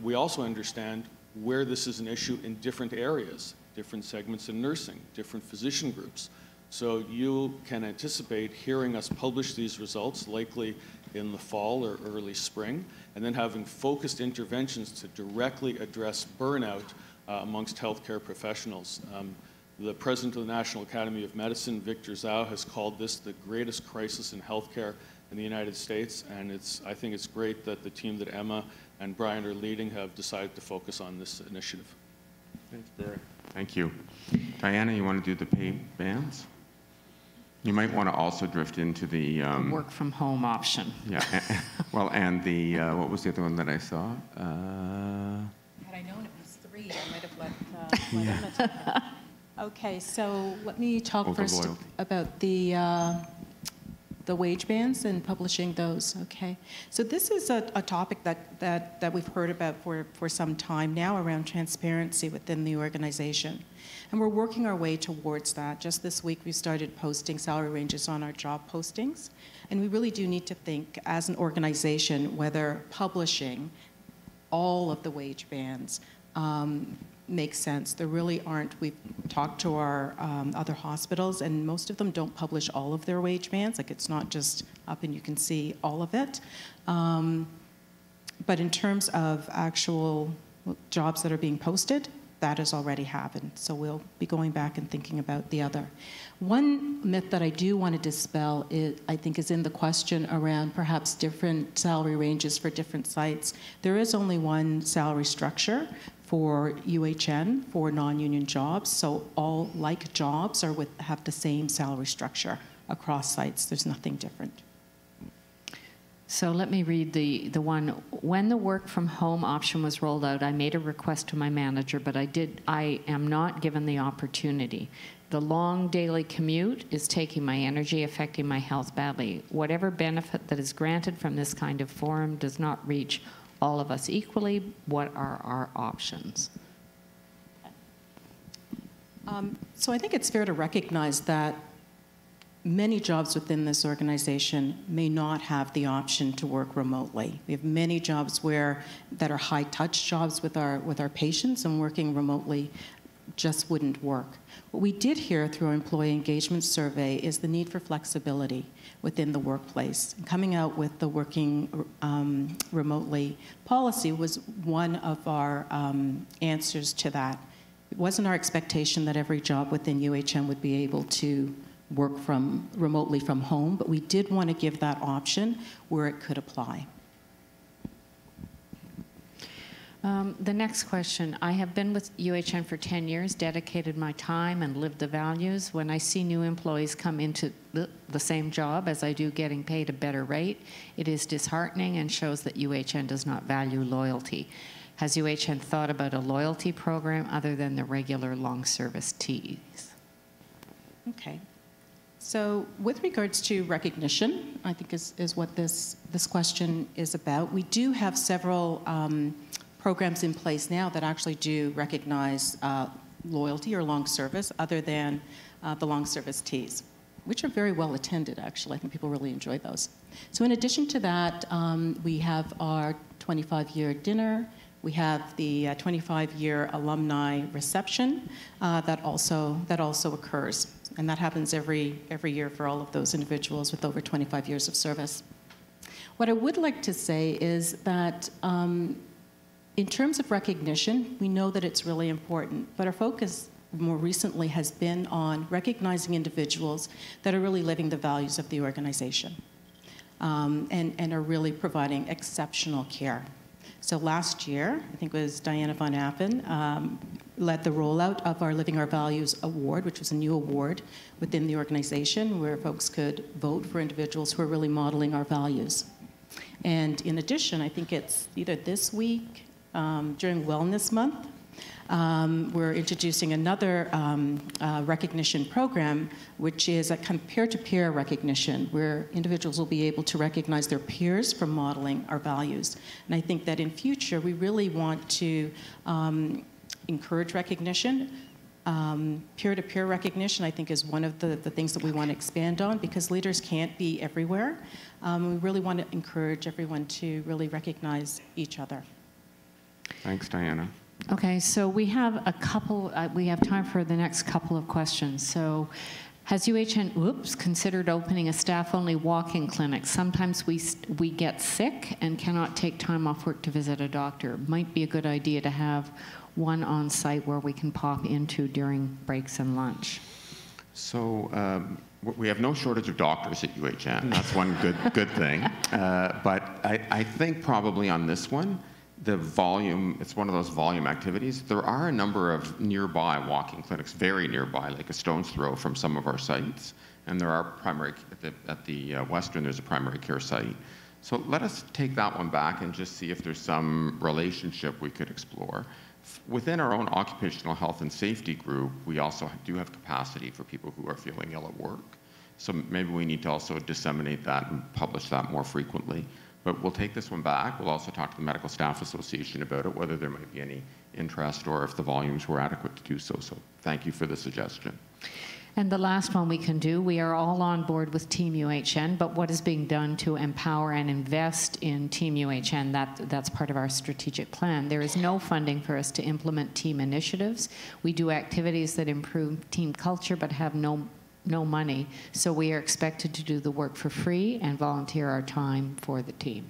we also understand where this is an issue in different areas, different segments in nursing, different physician groups. So you can anticipate hearing us publish these results likely in the fall or early spring, and then having focused interventions to directly address burnout amongst healthcare professionals. The president of the National Academy of Medicine, Victor Zhao, has called this the greatest crisis in healthcare in the United States, and I think it's great that the team that Emma and Brian are leading have decided to focus on this initiative. Thanks, Barry. Thank you. Diana, you want to do the pay bands? You might want to also drift into the work from home option. Yeah. Well, and the what was the other one that I saw? Had I known it was 3, I might have let Emma take it. Okay, so let me talk first loyalty. about the wage bands and publishing those, okay? So this is a topic that we've heard about for some time now around transparency within the organization. And we're working our way towards that. Just this week, we started posting salary ranges on our job postings. And we really do need to think as an organization whether publishing all of the wage bands makes sense. There really aren't. We've talked to our other hospitals, and most of them don't publish all of their wage bands. Like, it's not just up and you can see all of it. But in terms of actual jobs that are being posted, that has already happened. So we'll be going back and thinking about the other. One myth that I do want to dispel I think is in the question around perhaps different salary ranges for different sites. There is only one salary structure for UHN for non-union jobs, so all like jobs have the same salary structure across sites. There's nothing different. So let me read the one. When the work from home option was rolled out, I made a request to my manager, but I am not given the opportunity. The long daily commute is taking my energy, affecting my health badly. Whatever benefit that is granted from this kind of forum does not reach all of us equally. What are our options? So I think it's fair to recognize that many jobs within this organization may not have the option to work remotely. We have many jobs that are high-touch jobs with our patients, and working remotely just wouldn't work. What we did hear through our employee engagement survey is the need for flexibility within the workplace. Coming out with the working remotely policy was one of our answers to that. It wasn't our expectation that every job within UHN would be able to work remotely from home, but we did want to give that option where it could apply. The next question. I have been with UHN for 10 years, dedicated my time and lived the values. When I see new employees come into the same job as I do, getting paid a better rate, it is disheartening and shows that UHN does not value loyalty. Has UHN thought about a loyalty program other than the regular long service teas? Okay. So with regards to recognition, I think is what this question is about. We do have several programs in place now that actually do recognize loyalty or long service other than the long service teas, which are very well attended, actually. I think people really enjoy those. So in addition to that, we have our 25-year dinner. We have the 25-year alumni reception that also occurs. And that happens every year for all of those individuals with over 25 years of service. What I would like to say is that in terms of recognition, we know that it's really important, but our focus more recently has been on recognizing individuals that are really living the values of the organization and are really providing exceptional care. So last year, I think it was Diana Von Appen, led the rollout of our Living Our Values Award, which was a new award within the organization where folks could vote for individuals who are really modeling our values. And in addition, I think it's either this week, during Wellness Month, we're introducing another recognition program, which is a kind of peer-to-peer recognition, where individuals will be able to recognize their peers for modeling our values. And I think that in future, we really want to encourage recognition. Peer-to-peer recognition, I think, is one of the things that we want to expand on, because leaders can't be everywhere. We really want to encourage everyone to really recognize each other. Thanks, Diana. Okay, so we have we have time for the next couple of questions. So, has UHN, considered opening a staff-only walk-in clinic? Sometimes we get sick and cannot take time off work to visit a doctor. Might be a good idea to have one on site where we can pop into during breaks and lunch. So we have no shortage of doctors at UHN. That's one good thing. But I think probably on this one, the volume, it's one of those volume activities. There are a number of nearby walking clinics, very nearby, like a stone's throw from some of our sites. And there are primary, at the Western, there's a primary care site. So let us take that one back and just see if there's some relationship we could explore. Within our own occupational health and safety group, we also do have capacity for people who are feeling ill at work. So maybe we need to also disseminate that and publish that more frequently. But we'll take this one back. We'll also talk to the Medical Staff Association about it, whether there might be any interest or if the volumes were adequate to do so. So thank you for the suggestion. And the last one we can do, we are all on board with Team UHN, but what is being done to empower and invest in Team UHN, that's part of our strategic plan. There is no funding for us to implement team initiatives. We do activities that improve team culture, but have no money. So we are expected to do the work for free and volunteer our time for the team.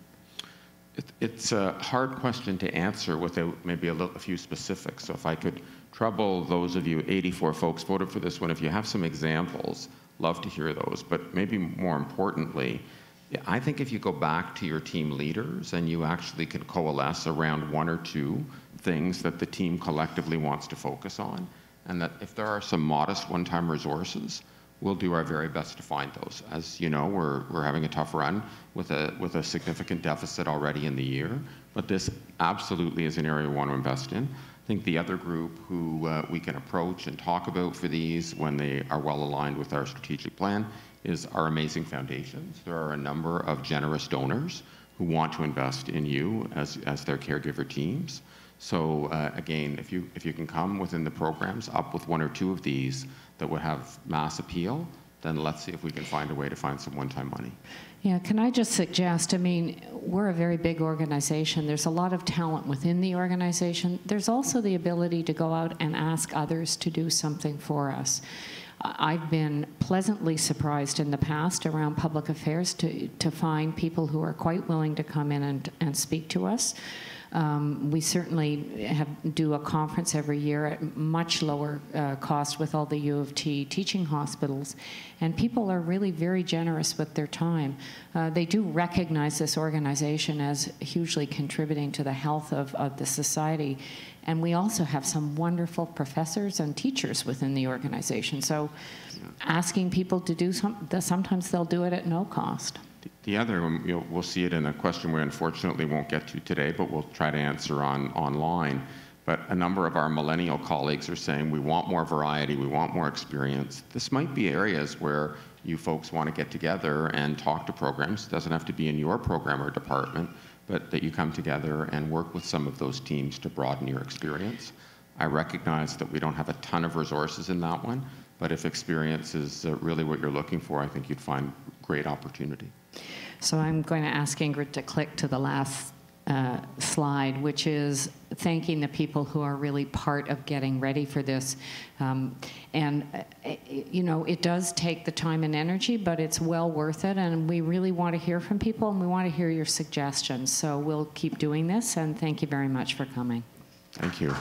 It's a hard question to answer without maybe a few specifics. So if I could trouble those of you, 84 folks voted for this one, if you have some examples, love to hear those. But maybe more importantly, I think if you go back to your team leaders and you actually can coalesce around one or two things that the team collectively wants to focus on, and that if there are some modest one-time resources, we'll do our very best to find those. As you know, we're having a tough run with a significant deficit already in the year, but this absolutely is an area we want to invest in. I think the other group who we can approach and talk about for these when they are well aligned with our strategic plan is our amazing foundations. There are a number of generous donors who want to invest in you as their caregiver teams. So again, if you can come within the programs up with one or two of these that would have mass appeal, then let's see if we can find a way to find some one-time money. Yeah, can I just suggest, I mean, we're a very big organization. There's a lot of talent within the organization. There's also the ability to go out and ask others to do something for us. I've been pleasantly surprised in the past around public affairs to find people who are quite willing to come in and speak to us. We certainly do a conference every year at much lower cost with all the U of T teaching hospitals, and people are really very generous with their time. They do recognize this organization as hugely contributing to the health of the society, and we also have some wonderful professors and teachers within the organization. So asking people to do sometimes they'll do it at no cost. The other, we'll see it in a question we unfortunately won't get to today, but we'll try to answer online. But a number of our millennial colleagues are saying we want more variety, we want more experience. This might be areas where you folks want to get together and talk to programs. It doesn't have to be in your program or department, but that you come together and work with some of those teams to broaden your experience. I recognize that we don't have a ton of resources in that one, but if experience is really what you're looking for, I think you'd find great opportunity. So I'm going to ask Ingrid to click to the last slide, which is thanking the people who are really part of getting ready for this. You know, it does take the time and energy, but it's well worth it, and we really want to hear from people, and we want to hear your suggestions. So we'll keep doing this, and thank you very much for coming. Thank you.